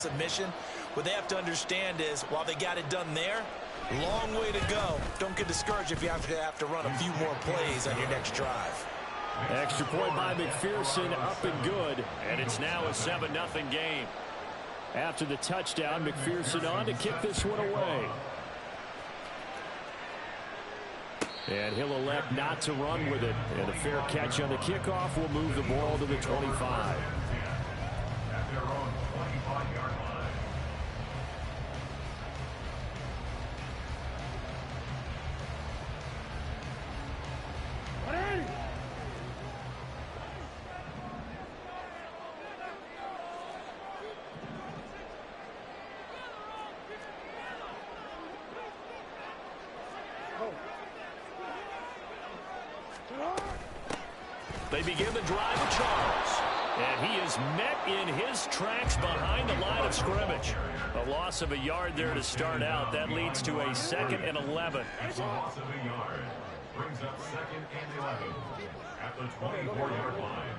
submission. What they have to understand is, while they got it done there, long way to go. Don't get discouraged if you have to run a few more plays on your next drive. Extra point by McPherson, up and good. And it's now a 7-0 game. After the touchdown, McPherson on to kick this one away. And he'll elect not to run with it. And a fair catch on the kickoff will move the ball to the 25. They begin the drive with Charles. And he is met in his tracks behind the line of scrimmage. A loss of a yard there to start out. That leads to a 2nd and 11. Loss of a yard brings up 2nd and 11 at the 24-yard line.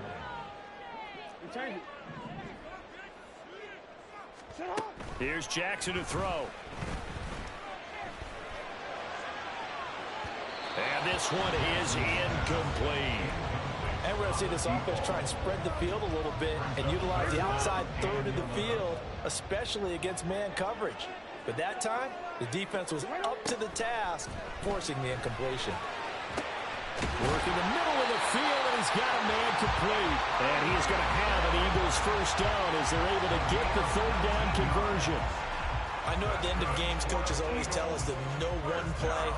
Here's Jackson to throw. And this one is incomplete. And we're going to see this offense try and spread the field a little bit and utilize the outside third of the field, especially against man coverage. But that time, the defense was up to the task, forcing the incompletion. Working the middle of the field, and he's got a man complete. And he's going to have an Eagles first down as they're able to get the 3rd down conversion. I know at the end of games, coaches always tell us that no one play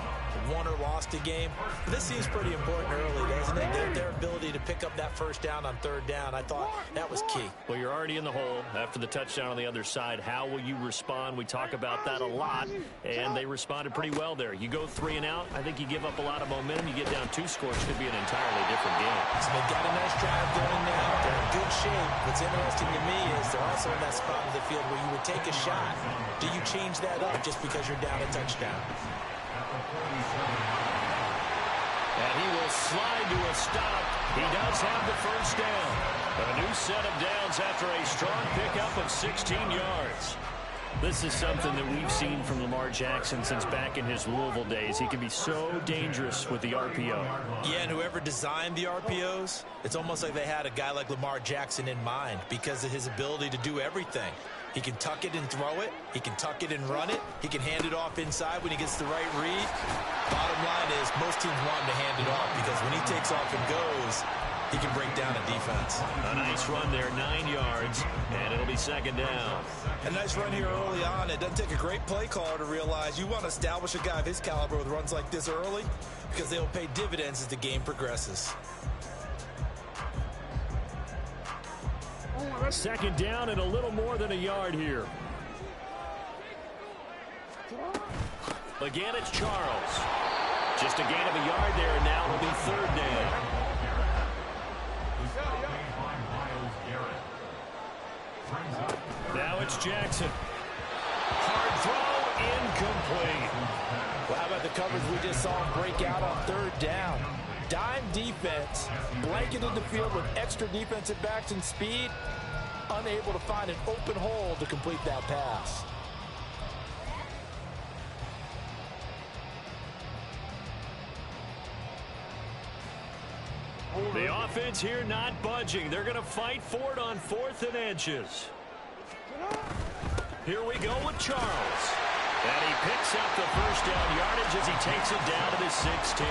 won or lost a game. But this seems pretty important early, doesn't it? Their ability to pick up that first down on 3rd down, I thought that was key. Well, you're already in the hole after the touchdown on the other side. How will you respond? We talk about that a lot, and they responded pretty well there. You go 3 and out, I think you give up a lot of momentum. You get down 2 scores, could be an entirely different game. So they've got a nice drive going now. They're in good shape. What's interesting to me is they're also in that spot of the field where you would take a shot. Do you change that up just because you're down a touchdown? And he will slide to a stop. He does have the first down. A new set of downs after a strong pickup of 16 yards. This is something that we've seen from Lamar Jackson since back in his Louisville days. He can be so dangerous with the RPO. Yeah, and whoever designed the RPOs, it's almost like they had a guy like Lamar Jackson in mind because of his ability to do everything. He can tuck it and throw it. He can tuck it and run it. He can hand it off inside when he gets the right read. Bottom line is most teams want him to hand it off because when he takes off and goes, he can break down a defense. A nice run there, 9 yards, and it'll be 2nd down. A nice run here early on. It doesn't take a great play caller to realize you want to establish a guy of his caliber with runs like this early because they'll pay dividends as the game progresses. 2nd down and a little more than a yard here. Again, it's Charles. Just a gain of a yard there, and now it'll be 3rd down. Now it's Jackson. Hard throw, incomplete. Well, how about the coverage we just saw him break out on 3rd down? Dime defense, blanketed the field with extra defensive backs and speed, unable to find an open hole to complete that pass. The offense here not budging. They're going to fight for it on 4th and inches. Here we go with Charles. And he picks up the first down yardage as he takes it down to the 16.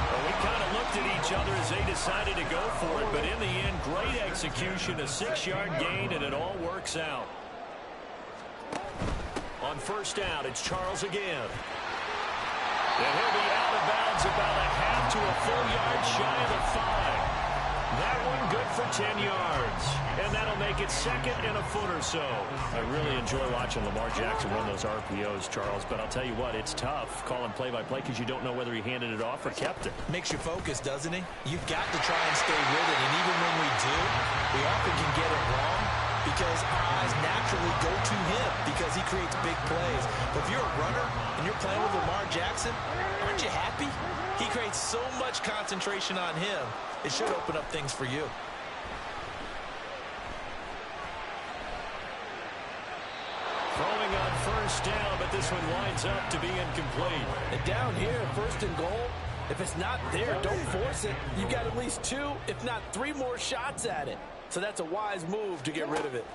Well, we kind of looked at each other as they decided to go for it, but in the end, great execution, a 6-yard gain, and it all works out. On 1st down, it's Charles again. And he'll be out of bounds about a half to a full yard shy of the 5. That one good for 10 yards. And that'll make it 2nd and a foot or so. I really enjoy watching Lamar Jackson run those RPOs, Charles, but I'll tell you what, it's tough calling play-by-play because you don't know whether he handed it off or kept it. Makes you focus, doesn't he? You've got to try and stay with it, and even when we do, we often can get it wrong because our eyes naturally go to him because he creates big plays. But if you're a runner and you're playing with Lamar Jackson, aren't you happy? He creates so much concentration on him, it should open up things for you. going on first down, but this one winds up to be incomplete. And down here, first and goal, if it's not there, don't force it. You've got at least 2, if not 3 more shots at it. So that's a wise move to get rid of it.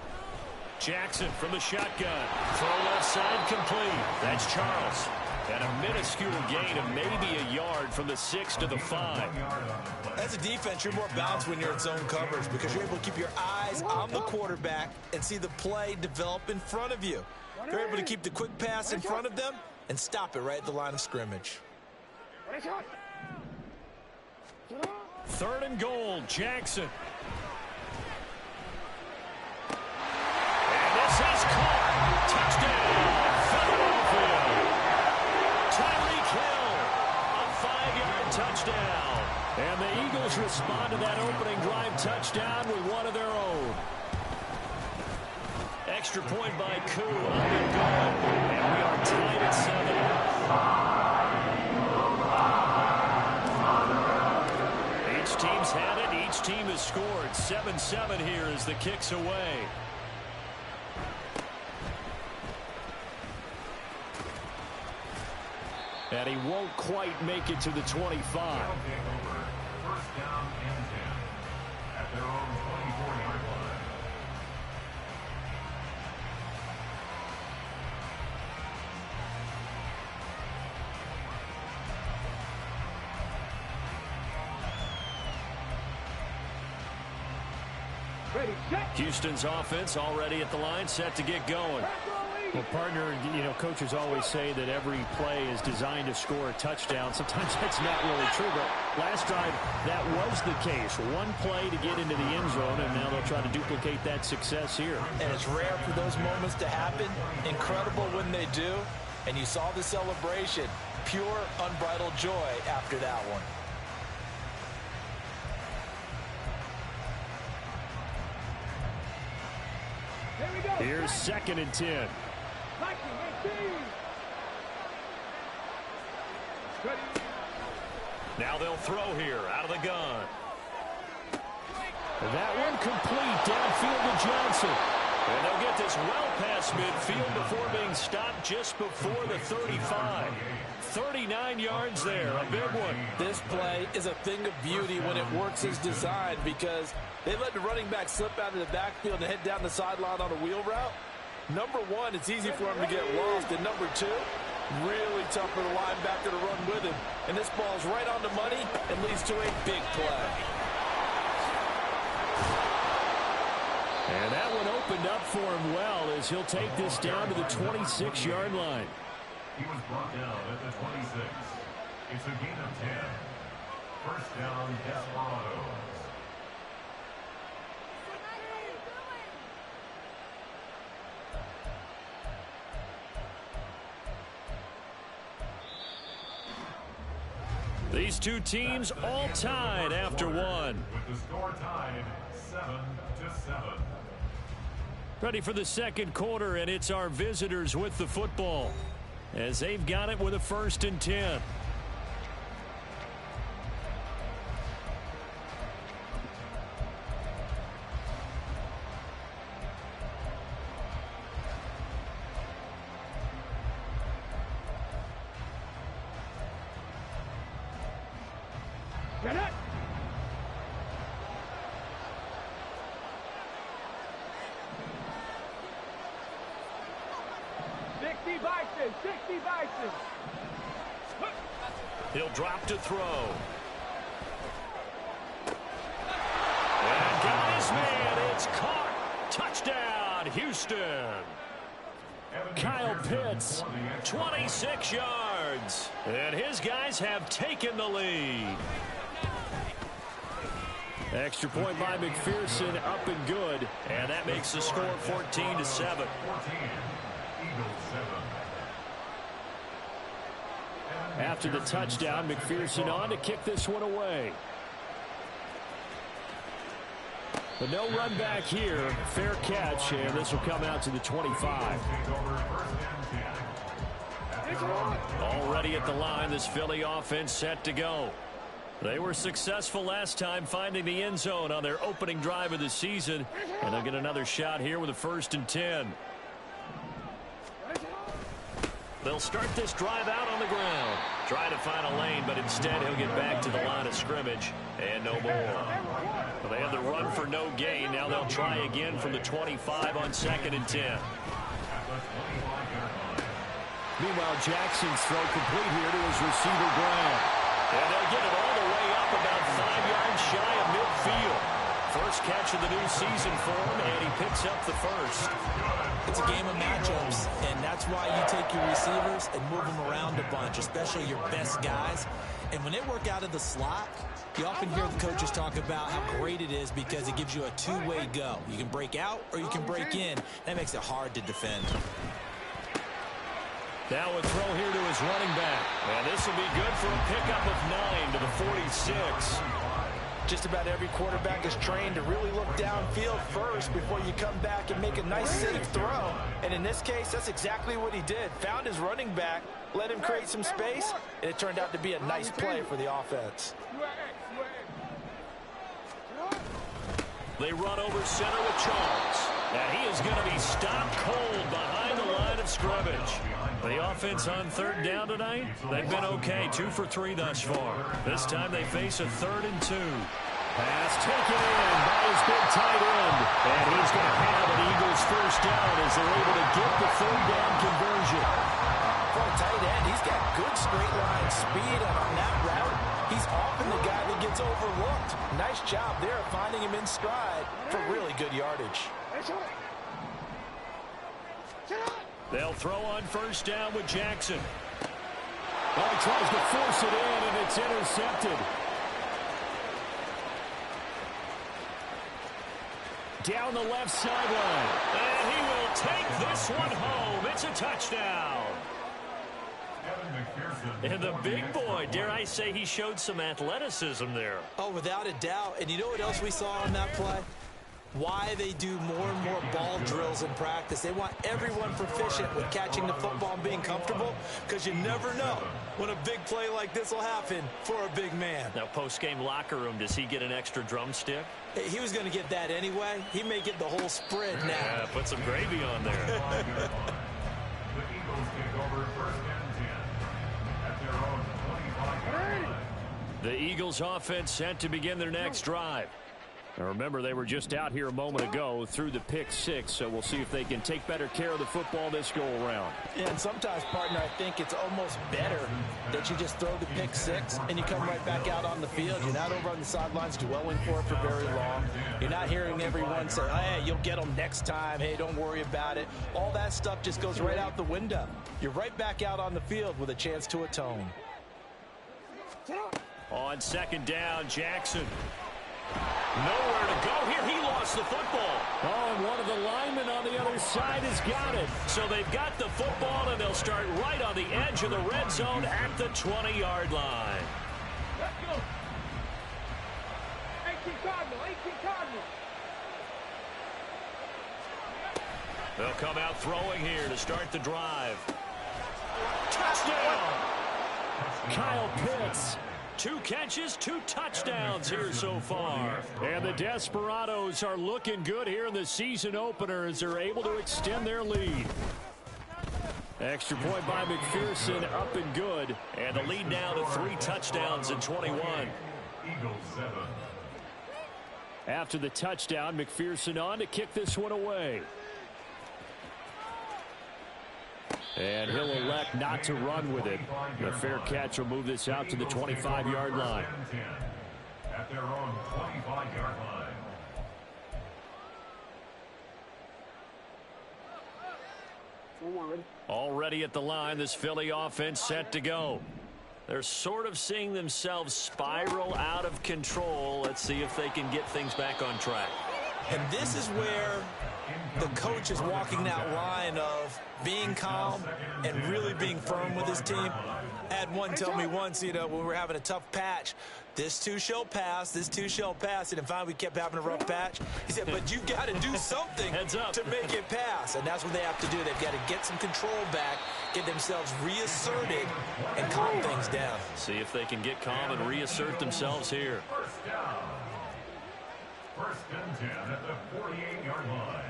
Jackson from the shotgun. Throw left side complete. That's Charles. And a minuscule gain of maybe a yard from the 6 to the 5. As a defense, you're more balanced when you're in zone coverage because you're able to keep your eyes on the quarterback and see the play develop in front of you. They're able to keep the quick pass in front of them and stop it right at the line of scrimmage. 3rd and goal, Jackson. And this is caught. Touchdown, Philadelphia. Tyreek Hill, a 5-yard touchdown. And the Eagles respond to that opening drive touchdown with one of their own. Extra point by Koo, up and good. And we are tied at 7. Each team's had it. Each team has scored. 7-7 here as the kick's away. And he won't quite make it to the 25. First down and 10 at their own 24-yard line. Houston's offense already at the line, set to get going. Well, partner, coaches always say that every play is designed to score a touchdown. Sometimes that's not really true, but last drive, that was the case. One play to get into the end zone, and now they'll try to duplicate that success here. And it's rare for those moments to happen. Incredible when they do. And you saw the celebration. Pure, unbridled joy after that one. Here's 2nd and 10. Now they'll throw here out of the gun. That one complete downfield to Johnson. And they'll get this well past midfield before being stopped just before the 35. 39 yards there, a big one. This play is a thing of beauty when it works as designed because they let the running back slip out of the backfield and head down the sideline on a wheel route. Number 1, it's easy for him to get lost. And number 2, really tough for the linebacker to run with him. And this ball's right on the money and leads to a big play. And that one opened up for him well as he'll take this down to the 26-yard line. He was brought down at the 26. It's a gain of 10. First down, Desperados. These two teams all tied after one. With the score tied 7-7. Ready for the second quarter, and it's our visitors with the football as they've got it with a 1st and 10. Get it! He'll drop to throw. And got his man. It's caught. Touchdown, Houston. Kyle Pitts, 26 yards. And his guys have taken the lead. Extra point by McPherson, up and good. And that makes the score 14-7. After the touchdown, McPherson on to kick this one away. But no run back here. Fair catch, and this will come out to the 25. Already at the line, this Philly offense set to go. They were successful last time finding the end zone on their opening drive of the season. And they'll get another shot here with a 1st and 10. They'll start this drive out on the ground. Trying to find a lane, but instead he'll get back to the line of scrimmage and no more. Well, they had the run for no gain. Now they'll try again from the 25 on 2nd and 10. Meanwhile, Jackson's throw complete here to his receiver, Brown. And they'll get it all the way up about 5 yards shy of midfield. First catch of the new season for him, and he picks up the first. It's a game of matchups, and that's why you take your receivers and move them around a bunch, especially your best guys. And when they work out of the slot, you often hear the coaches talk about how great it is because it gives you a two-way go. You can break out or you can break in. That makes it hard to defend. Now a throw here to his running back. And this will be good for a pickup of 9 to the 46. Just about every quarterback is trained to really look downfield first before you come back and make a nice, safe throw. And in this case, that's exactly what he did. Found his running back, let him create some space, and it turned out to be a nice play for the offense. They run over center with Charles. And he is going to be stopped cold behind the line of scrimmage. The offense on 3rd down tonight, they've been okay, 2 for 3 thus far. This time they face a 3rd and 2. Pass taken in by his big tight end. And he's going to have an Eagles first down as they're able to get the 3rd down conversion. For a tight end, he's got good straight line speed, and on that route, he's often the guy that gets overlooked. Nice job there finding him in stride for really good yardage. They'll throw on first down with Jackson. Well, he tries to force it in, and it's intercepted. Down the left sideline. And he will take this one home. It's a touchdown. And the big boy, dare I say, he showed some athleticism there. Oh, without a doubt. And you know what else we saw on that play? Why they do more and more ball drills in practice. They want everyone proficient with catching the football and being comfortable, because you never know when a big play like this will happen for a big man. Now, post-game locker room, does he get an extra drumstick? He was going to get that anyway. He may get the whole spread now. Yeah, put some gravy on there. The Eagles take over 1st and 10 at their own 25-yard line. The Eagles offense set to begin their next drive. Now remember, they were just out here a moment ago through the pick 6, so we'll see if they can take better care of the football this go-around. Yeah, and sometimes, partner, I think it's almost better that you just throw the pick 6 and you come right back out on the field. You're not over on the sidelines dwelling for it for very long. You're not hearing everyone say, hey, you'll get them next time. Hey, don't worry about it. All that stuff just goes right out the window. You're right back out on the field with a chance to atone. On 2nd down, Jackson. Nowhere to go here. He lost the football. Oh, and one of the linemen on the other side has got it. So they've got the football, and they'll start right on the edge of the red zone at the 20-yard line. Let's go. 18 Cardinal. They'll come out throwing here to start the drive. Touchdown! Kyle Pitts. 2 catches, 2 touchdowns here so far. And the Desperados are looking good here in the season opener as they're able to extend their lead. Extra point by McPherson, up and good. And the lead now to 3 touchdowns in 21. Eagles 7. After the touchdown, McPherson on to kick this one away. And he'll elect not to run with it. The fair catch will move this out to the 25-yard line. At their own 25-yard line. Already at the line, this Philly offense set to go. They're sort of seeing themselves spiral out of control. Let's see if they can get things back on track. And this is where the coach is walking that line of being calm and really being firm with his team. I had one tell me once, you know, when we were having a tough patch, this too shall pass, this too shall pass. And finally we kept having a rough patch. He said, but you got to do something to make it pass. And that's what they have to do. They've got to get some control back, get themselves reasserted, and calm things down. See if they can get calm and reassert themselves here. First down. 1st and 10 at the 48-yard line.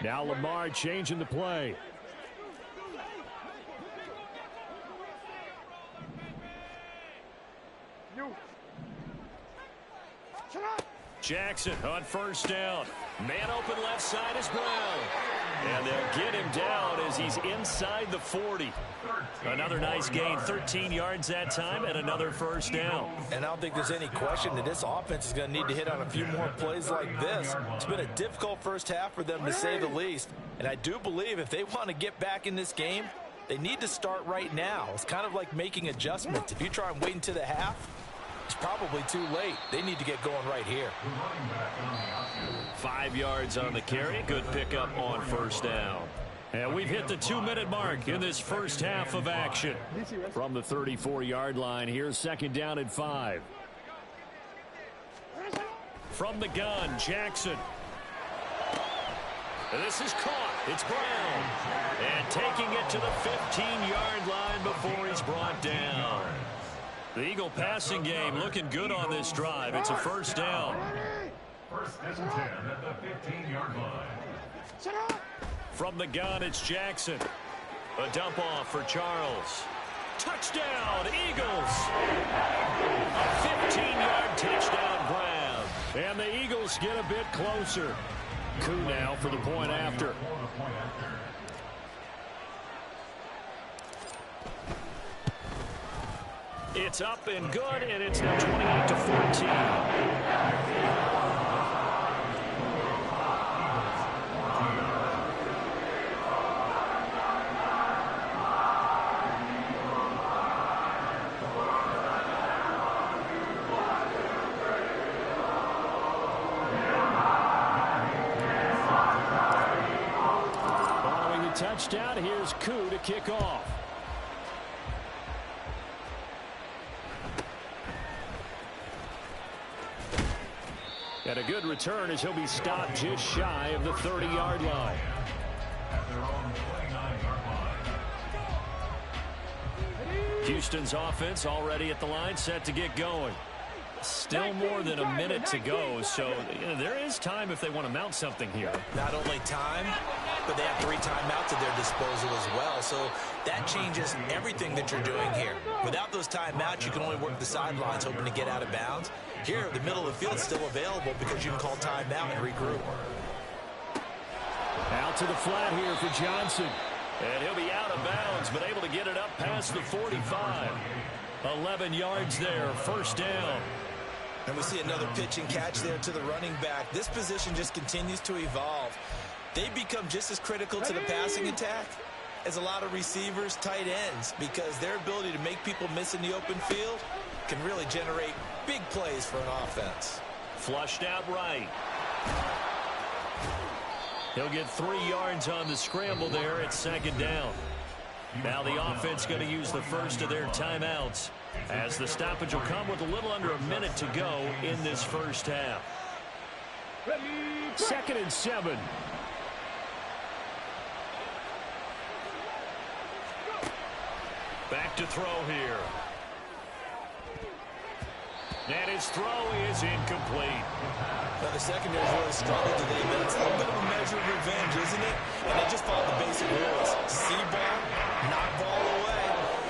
Now Lamar changing the play. Jackson on first down. Man open left side is Brown. And they'll get him down as he's inside the 40. Another nice gain, 13 yards that time, and another first down. And I don't think there's any question that this offense is going to need to hit on a few more plays like this. It's been a difficult first half for them, to say the least. And I do believe if they want to get back in this game, they need to start right now. It's kind of like making adjustments. If you try and wait until the half, it's probably too late. They need to get going right here. 5 yards on the carry. Good pickup on first down. And we've hit the 2-minute mark in this first half of action. From the 34-yard line, here's second down and 5. From the gun, Jackson. And this is caught. It's Brown. And taking it to the 15-yard line before he's brought down. The Eagle passing game looking good on this drive. It's a first down. First and 10 at the 15-yard line. From the gun, it's Jackson. A dump off for Charles. Touchdown, Eagles! A 15-yard touchdown grab. And the Eagles get a bit closer. Coup now for the point after. It's up and good, and it's now 28-14. Touchdown. Here's Coup to kick off. And a good return as he'll be stopped just shy of the 30-yard line. At their own 29-yard line. Houston's offense already at the line, set to get going. Still more than a minute to go, so there is time if they want to mount something here. Not only time, but they have 3 timeouts at their disposal as well. So that changes everything that you're doing here. Without those timeouts, you can only work the sidelines hoping to get out of bounds. Here, the middle of the field is still available because you can call timeout and regroup. Out to the flat here for Johnson. And he'll be out of bounds, but able to get it up past the 45. 11 yards there, first down. And we see another pitch and catch there to the running back. This position just continues to evolve. They become just as critical to the passing attack as a lot of receivers, tight ends, because their ability to make people miss in the open field can really generate big plays for an offense. Flushed out right. He'll get 3 yards on the scramble there at second down. Now the offense going to use the first of their timeouts as the stoppage will come with a little under a minute to go in this first half. 2nd and 7. Back to throw here. And his throw is incomplete. Now the secondary's really struggled today, but it's a little bit of a measure of revenge, isn't it? And they just follow the basic rules. See ball, knock ball away,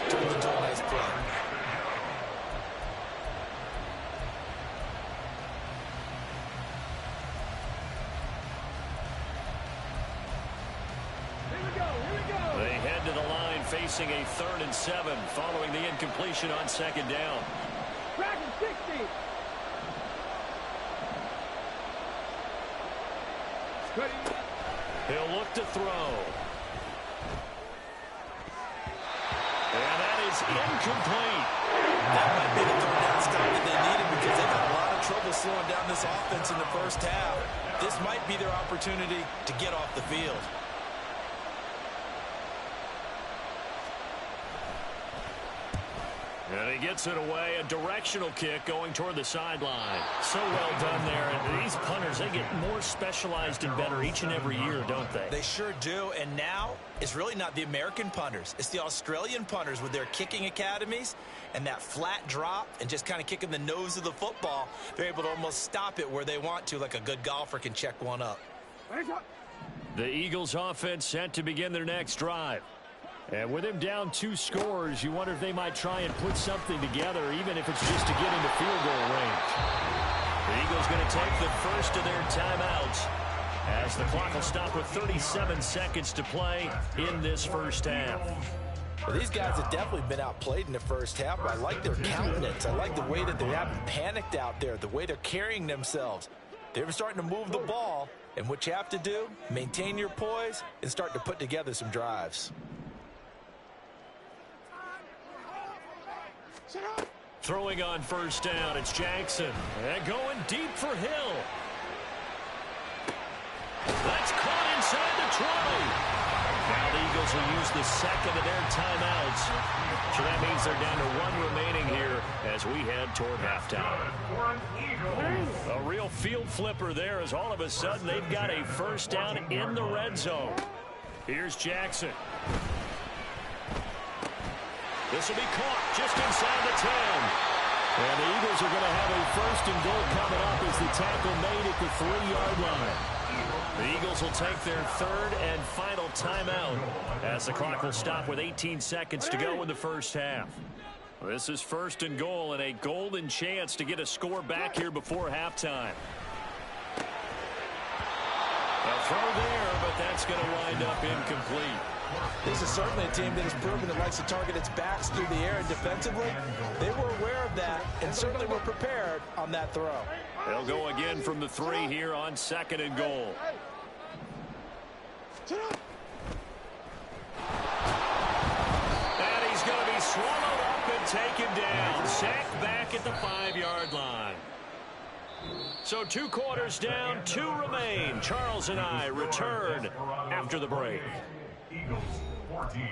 turns into a nice play. They head to the line facing a 3rd and 7 following the incompletion on second down. Dragon 60. He'll look to throw. And that is incomplete. That might be the 3rd down stop that they needed because they've had a lot of trouble slowing down this offense in the first half. This might be their opportunity to get off the field. And he gets it away, a directional kick going toward the sideline. So well done there. And these punters, they get more specialized and better each and every year, don't they? They sure do. And now it's really not the American punters. It's the Australian punters with their kicking academies and that flat drop and just kind of kicking the nose of the football. They're able to almost stop it where they want to, like a good golfer can check one up. The Eagles offense set to begin their next drive. And with him down 2 scores, you wonder if they might try and put something together, even if it's just to get into field goal range. The Eagles going to take the first of their timeouts as the clock will stop with 37 seconds to play in this first half. Well, these guys have definitely been outplayed in the first half. I like their countenance. I like the way that they haven't panicked out there, the way they're carrying themselves. They're starting to move the ball, and what you have to do, maintain your poise and start to put together some drives. Throwing on first down, it's Jackson. And going deep for Hill. That's caught inside the 20. Now the Eagles will use the second of their timeouts. So that means they're down to 1 remaining here as we head toward halftime. A real field flipper there as all of a sudden they've got a first down in the red zone. Here's Jackson. This will be caught just inside the 10. And the Eagles are going to have a first and goal coming up as the tackle made at the 3-yard line. The Eagles will take their third and final timeout as the clock will stop with 18 seconds to go in the first half. This is first and goal and a golden chance to get a score back here before halftime. A throw there, but that's going to wind up incomplete. This is certainly a team that has proven it likes to target its backs through the air, and defensively, they were aware of that and certainly were prepared on that throw. They'll go again from the 3 here on second and goal. And he's going to be swallowed up and taken down. Sacked back at the 5-yard line. So 2 quarters down, 2 remain. Charles and I return after the break. Eagles 14.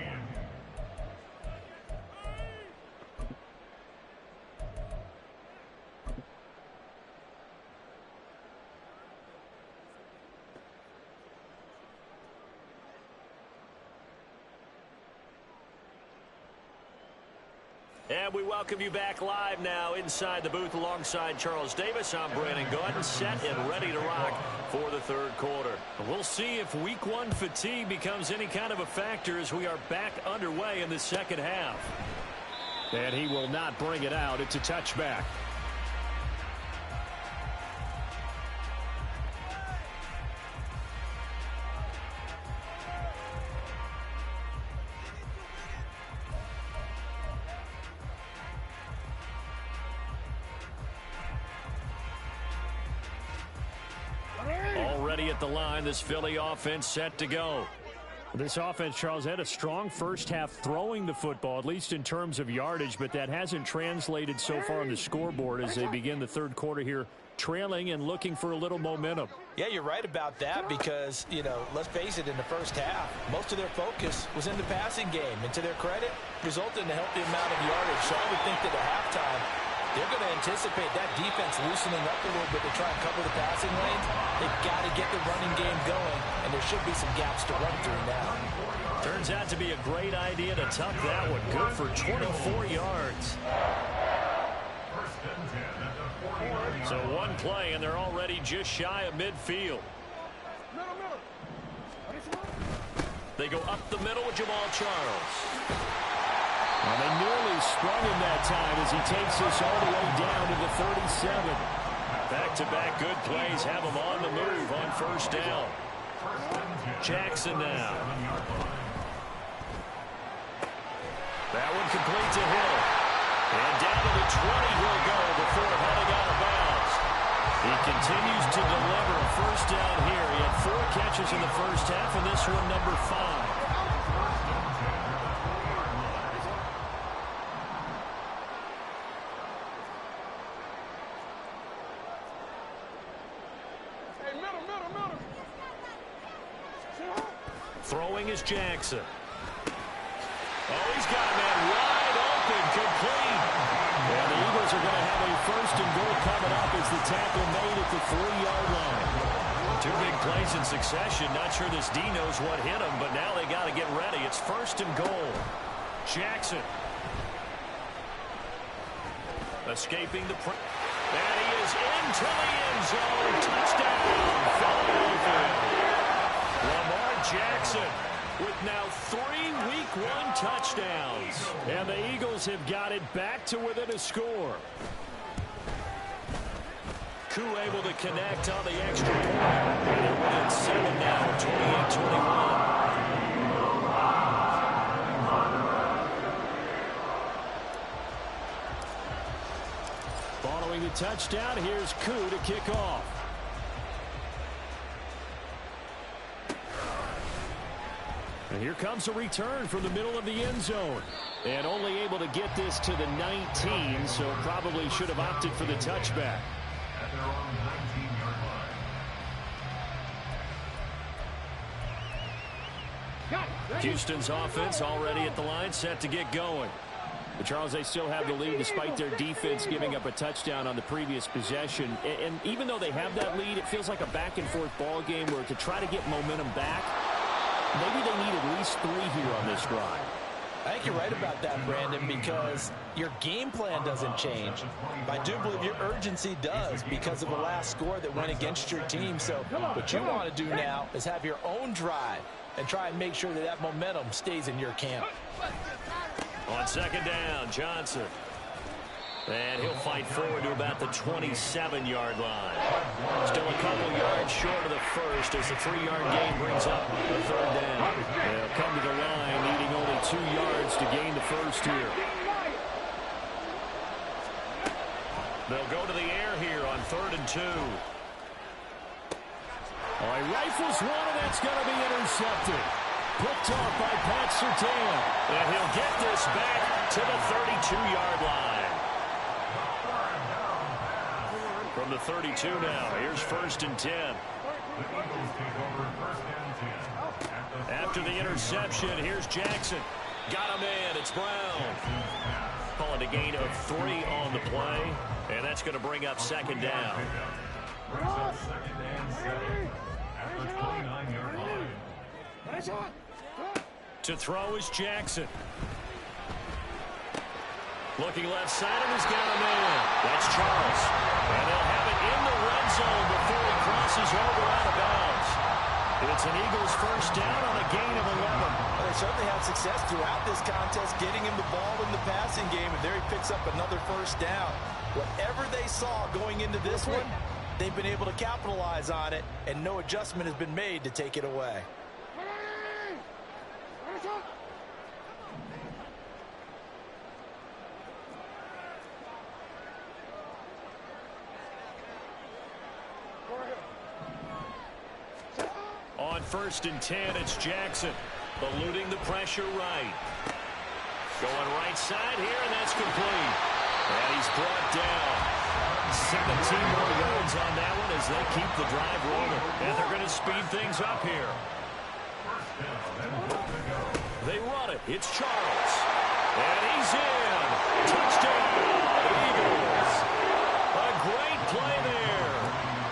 And we welcome you back live now inside the booth alongside Charles Davis. I'm Brandon Gordon, set and ready to rock for the third quarter. We'll see if week 1 fatigue becomes any kind of a factor as we are back underway in the second half. And he will not bring it out. It's a touchback. Already at the line, this Philly offense set to go. This offense, Charles, had a strong first half throwing the football, at least in terms of yardage, but that hasn't translated so far on the scoreboard as they begin the third quarter here, trailing and looking for a little momentum. Yeah, you're right about that because, you know, let's face it, in the first half, most of their focus was in the passing game. And to their credit, resulted in a healthy amount of yardage. So I would think that at halftime, they're going to anticipate that defense loosening up a little bit to try and cover the passing lanes. They've got to get the running game going, and there should be some gaps to run through now. Turns out to be a great idea to tuck that one. Good for 24 yards. So 1 play, and they're already just shy of midfield. They go up the middle with Jamal Charles. Well, they nearly sprung him that time as he takes this all the way down to the 37. Back-to-back good plays have him on the move on first down. Jackson now. That one complete to Hill. And down to the 20 he'll go before heading out of bounds. He continues to deliver a first down here. He had 4 catches in the first half, and this one number 5. Throwing is Jackson. Oh, he's got a man wide open, complete. And the Eagles are going to have a first and goal coming up as the tackle made at the 3-yard line. 2 big plays in succession. Not sure this D knows what hit him, but now they got to get ready. It's first and goal. Jackson. Escaping the pressure. And he is into the end zone. Touchdown, Philadelphia. Lamar Jackson with now 3 Week 1 touchdowns. And the Eagles have got it back to within a score. Koo able to connect on the extra point. They're within 7 now, 28-21. Following the touchdown, here's Koo to kick off. And here comes a return from the middle of the end zone. And only able to get this to the 19, so probably should have opted for the touchback. At their own 19-yard line. Houston's offense already at the line, set to get going. But Charles, they still have the lead despite their defense giving up a touchdown on the previous possession. And even though they have that lead, it feels like a back-and-forth ball game where to try to get momentum back, maybe they need at least 3 here on this drive. I think you're right about that, Brandon, because your game plan doesn't change. But I do believe your urgency does because of the last score that went against your team. So what you want to do now is have your own drive and try and make sure that that momentum stays in your camp. On second down, Johnson. And he'll fight forward to about the 27-yard line. Still a couple yards short of the first as the 3-yard gain brings up a third down. They'll come to the line needing only 2 yards to gain the first here. They'll go to the air here on 3rd and 2. Oh, he rifles one, and that's going to be intercepted. Picked off by Pat Surtain. And he'll get this back to the 32-yard line. From the 32 now, here's 1st and 10. After the interception, here's Jackson. Got him in, it's Brown. Calling a gain of 3 on the play, and that's going to bring up 2nd down. Brings up 2nd and 7 at the 29-yard line. To throw is Jackson. Looking left side, and he's got him in. That's Charles. And they'll have it in the red zone before he crosses over out of bounds. It's an Eagles 1st down on a gain of 11. Well, they certainly had success throughout this contest, getting him the ball in the passing game, and there he picks up another 1st down. Whatever they saw going into this one, they've been able to capitalize on it, and no adjustment has been made to take it away. On 1st and 10, it's Jackson. Eluding the pressure right. Going right side here, and that's complete. And he's brought down. 17 more yards on that one as they keep the drive rolling. And they're going to speed things up here. They run it. It's Charles. And he's in. Touchdown, Eagles. A great play there.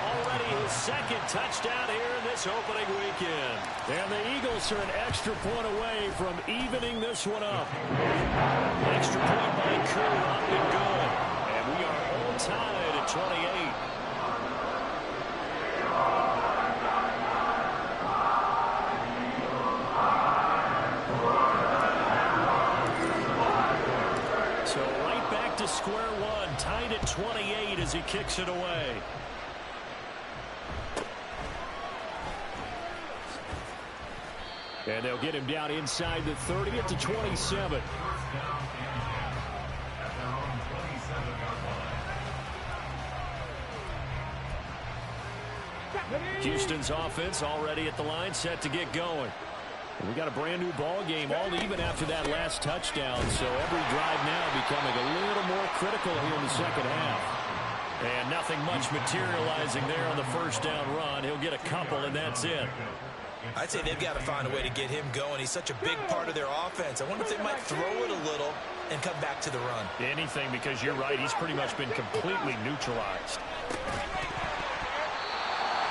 Already his 2nd touchdown here in this opening weekend. And the Eagles are an extra point away from evening this one up. Extra point by Koo up and good. And we are all tied at 28. So right back to square one, tied at 28 as he kicks it away. And they'll get him down inside the 30 at the 27. Houston's offense already at the line, set to get going. And we got a brand new ball game, all even after that last touchdown. So every drive now becoming a little more critical here in the 2nd half. And nothing much materializing there on the 1st down run. He'll get a couple, and that's it. I'd say they've got to find a way to get him going. He's such a big part of their offense. I wonder if they might throw it a little and come back to the run. Anything, because you're right. He's pretty much been completely neutralized.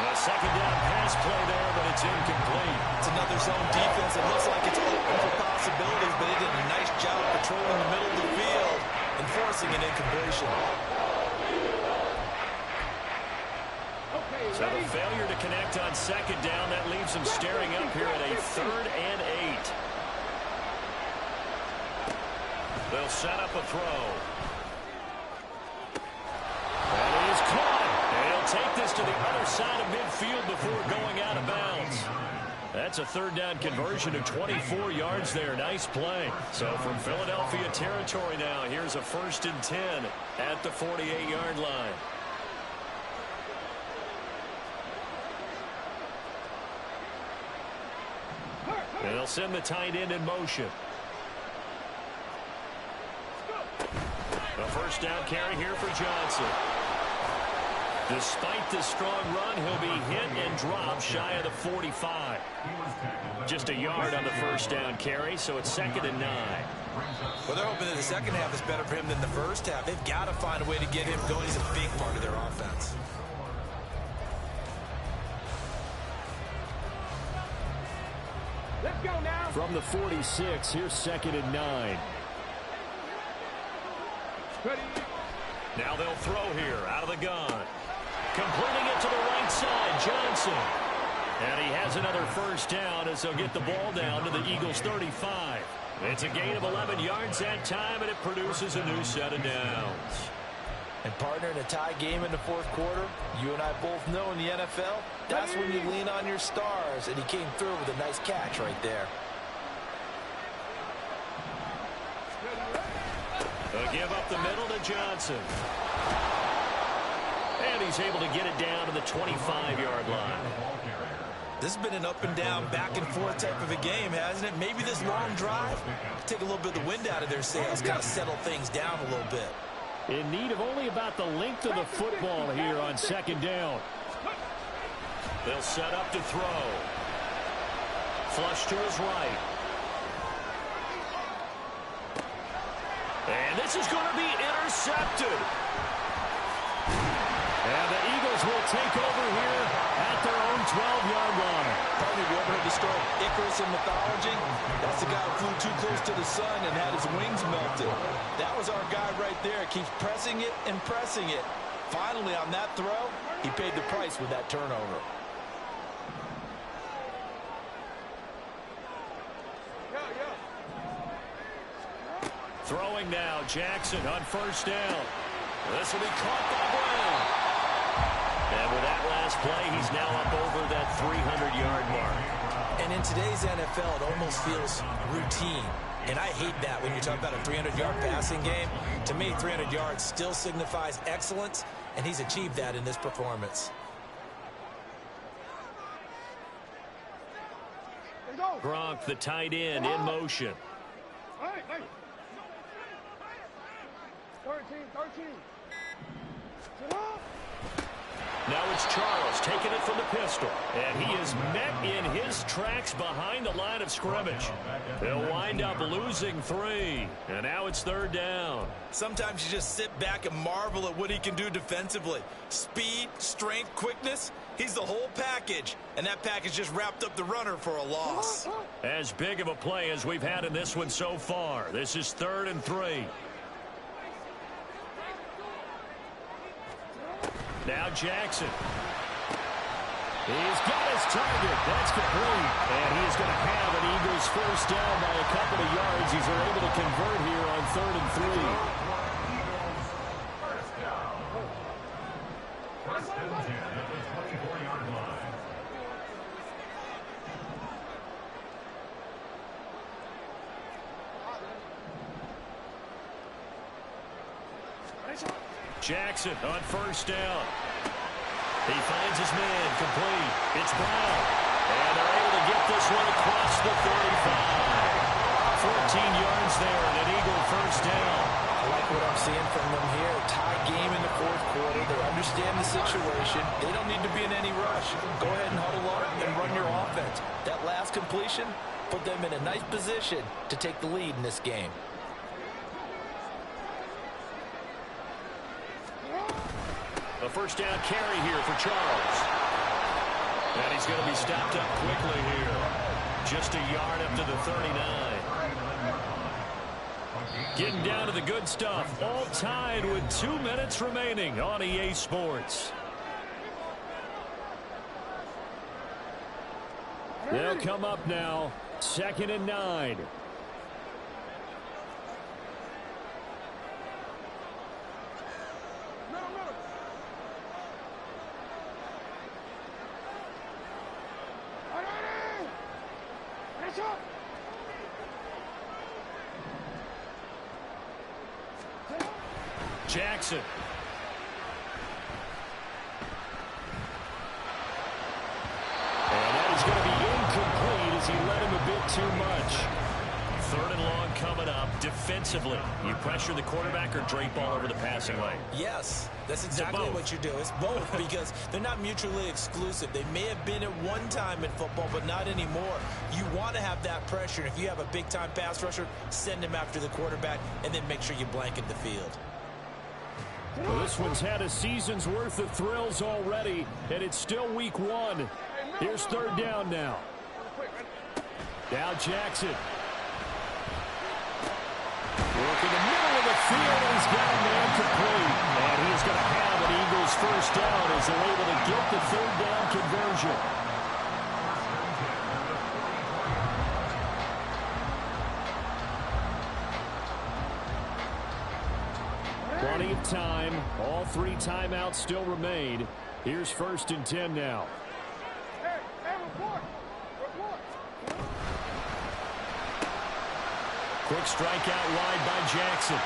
A 2nd down pass play there, but it's incomplete. It's another zone defense. It looks like it's open for possibilities, but they did a nice job patrolling the middle of the field and forcing an incompletion. Okay, So the failure to connect on second down, that leaves them staring up here at a 3rd and 8. They'll set up a throw. That is caught. And he'll take this to the other side of midfield before going out of bounds. That's a 3rd down conversion of 24 yards there. Nice play. So from Philadelphia territory now, here's a 1st and 10 at the 48-yard line. And they'll send the tight end in motion. A 1st down carry here for Johnson. Despite the strong run, he'll be hit and dropped shy of the 45. Just a yard on the 1st down carry, so it's 2nd and 9. Well, they're hoping that the second half is better for him than the first half. They've got to find a way to get him going. He's a big part of their offense. Let's go now. From the 46, here's 2nd and 9. Ready. Now they'll throw here out of the gun. Completing it to the right side, Johnson. And he has another 1st down as they'll get the ball down to the Eagles' 35. It's a gain of 11 yards that time, and it produces a new set of downs. And partner, in a tie game in the 4th quarter, you and I both know in the NFL, that's when you lean on your stars, and he came through with a nice catch right there. They'll give up the middle to Johnson. And he's able to get it down to the 25-yard line. This has been an up-and-down, back-and-forth type of a game, hasn't it? Maybe this long drive, take a little bit of the wind out of their sails, kind of settle things down a little bit. In need of only about the length of the football here on 2nd down. They'll set up to throw. Flush to his right. And this is going to be intercepted. And the Eagles will take over here at their own 12-yard line. Probably you ever heard the story of Icarus in mythology? That's the guy who flew too close to the sun and had his wings melted. That was our guy right there. Keeps pressing it and pressing it. Finally, on that throw, he paid the price with that turnover. Throwing now, Jackson on 1st down. This will be caught by Brown. And with that last play, he's now up over that 300-yard mark. And in today's NFL, it almost feels routine. And I hate that when you talk about a 300-yard passing game. To me, 300 yards still signifies excellence, and he's achieved that in this performance. Gronk, the tight end, in motion. 13. Now it's Charles taking it from the pistol. And he is met in his tracks behind the line of scrimmage. They'll wind up losing 3. And now it's 3rd down. Sometimes you just sit back and marvel at what he can do defensively. Speed, strength, quickness. He's the whole package. And that package just wrapped up the runner for a loss. As big of a play as we've had in this one so far. This is 3rd and 3. Now Jackson. He's got his target. That's complete. And he is going to have an Eagles 1st down by a couple of yards. He's able to convert here on 3rd and 3. First and 10 at the 24-yard line. Jackson on 1st down. He finds his man, complete. It's Brown. And they're able to get this one across the 35. 14 yards there and an Eagle 1st down. I like what I'm seeing from them here. Tie game in the 4th quarter. They understand the situation. They don't need to be in any rush. Go ahead and huddle up and run your offense. That last completion put them in a nice position to take the lead in this game. A 1st down carry here for Charles. And he's going to be stopped up quickly here. Just a yard up to the 39. Getting down to the good stuff. All tied with 2 minutes remaining on EA Sports. They'll come up now. 2nd and 9. Jackson. And that is going to be incomplete as he led him a bit too much. 3rd and long coming up. Defensively, you pressure the quarterback or drape all over the passing lane? Yes, that's exactly what you do. It's both because they're not mutually exclusive. They may have been at one time in football, but not anymore. You want to have that pressure. And if you have a big-time pass rusher, send him after the quarterback and then make sure you blanket the field. Well, this one's had a season's worth of thrills already, and it's still week 1. Here's 3rd down now. Now Jackson. Working the middle of the field, and he's got a man complete. And he's going to have an Eagles first down as they're able to get the 3rd down conversion. Plenty of time. All 3 timeouts still remain. Here's 1st and 10 now. Quick strike out wide by Jackson.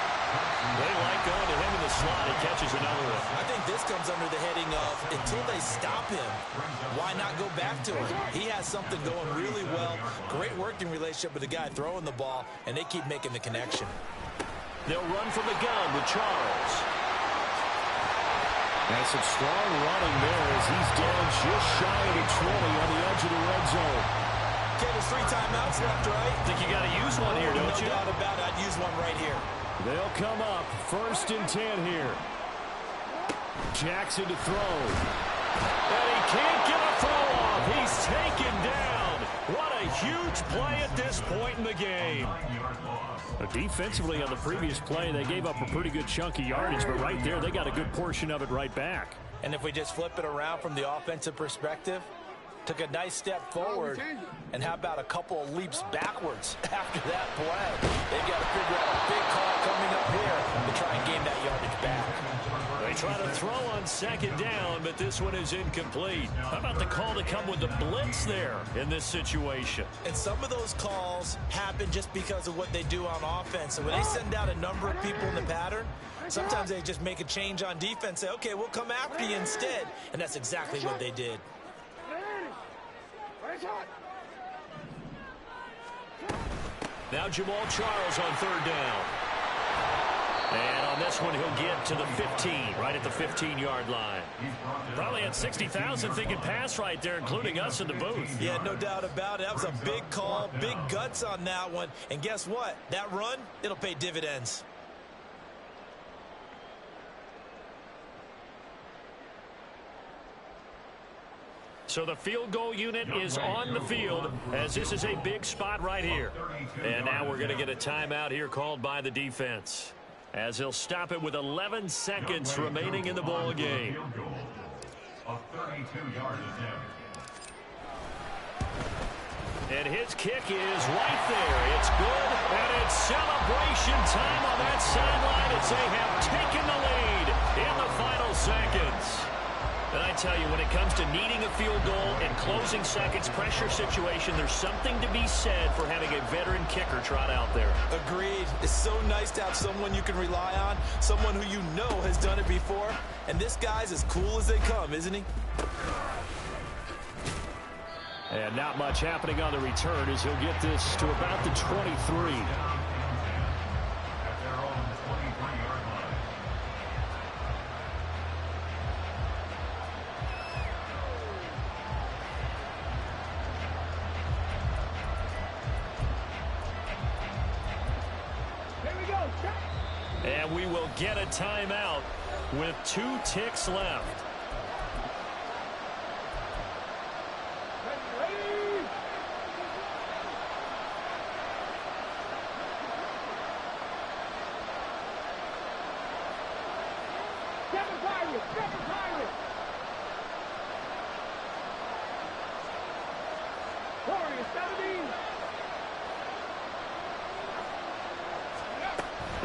They like going to him in the slot. He catches another one. I think this comes under the heading of until they stop him, why not go back to him? He has something going really well. Great working relationship with the guy throwing the ball, and they keep making the connection. They'll run from the gun with Charles. And some strong running there as he's down just shy of the 20 on the edge of the red zone. Okay, there's 3 timeouts left, right? Think you got to use one here, don't you? No doubt about it. I'd use one right here. They'll come up 1st and 10 here. Jackson to throw. And he can't get a throw off. He's taken down. What a huge play at this point in the game. Defensively on the previous play, they gave up a pretty good chunk of yardage, but right there, they got a good portion of it right back. And if we just flip it around from the offensive perspective, took a nice step forward, and how about a couple of leaps backwards after that play? They've got to figure out a big call coming up here to try and gain that yardage back. They try to throw on 2nd down, but this one is incomplete. How about the call to come with the blitz there in this situation? And some of those calls happen just because of what they do on offense. So when they send out a number of people in the pattern, sometimes they just make a change on defense, say, okay, we'll come after you instead. And that's exactly what they did. Now Jamal Charles on 3rd down. And on this one, he'll get to the 15, right at the 15-yard line. Probably had 60,000 thinking pass right there, including us in the booth. Yeah, no doubt about it. That was a big call, big guts on that one. And guess what? That run, it'll pay dividends. So the field goal unit is on the field as this is a big spot right here. And now we're going to get a timeout here called by the defense, as he'll stop it with 11 seconds remaining in the ball game. And his kick is right there. It's good, and it's celebration time on that sideline as they have taken the lead in the final seconds. And I tell you, when it comes to needing a field goal and closing seconds, pressure situation, there's something to be said for having a veteran kicker trot out there. Agreed. It's so nice to have someone you can rely on, someone who you know has done it before. And this guy's as cool as they come, isn't he? And not much happening on the return as he'll get this to about the 23. And we will get a timeout with 2 ticks left.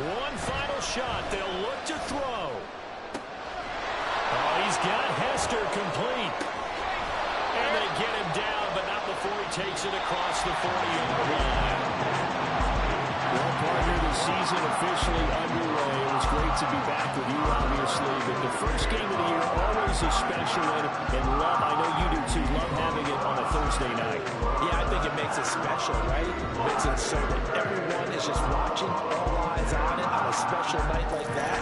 One final shot. They'll look to throw. Oh, he's got Hester complete. And they get him down, but not before he takes it across the 40-yard line. Well, partner, the season officially underway. It was great to be back with you, obviously. But the first game of the year always is special. And love, I know you do too, love having it on a Thursday night. Yeah, I think it makes it special, right? It makes it so that everyone is just watching, all eyes on it on a special night like that.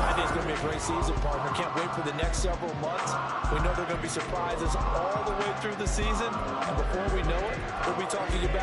I think it's going to be a great season, partner. Can't wait for the next several months. We know there are going to be surprises all the way through the season. And before we know it, we'll be talking about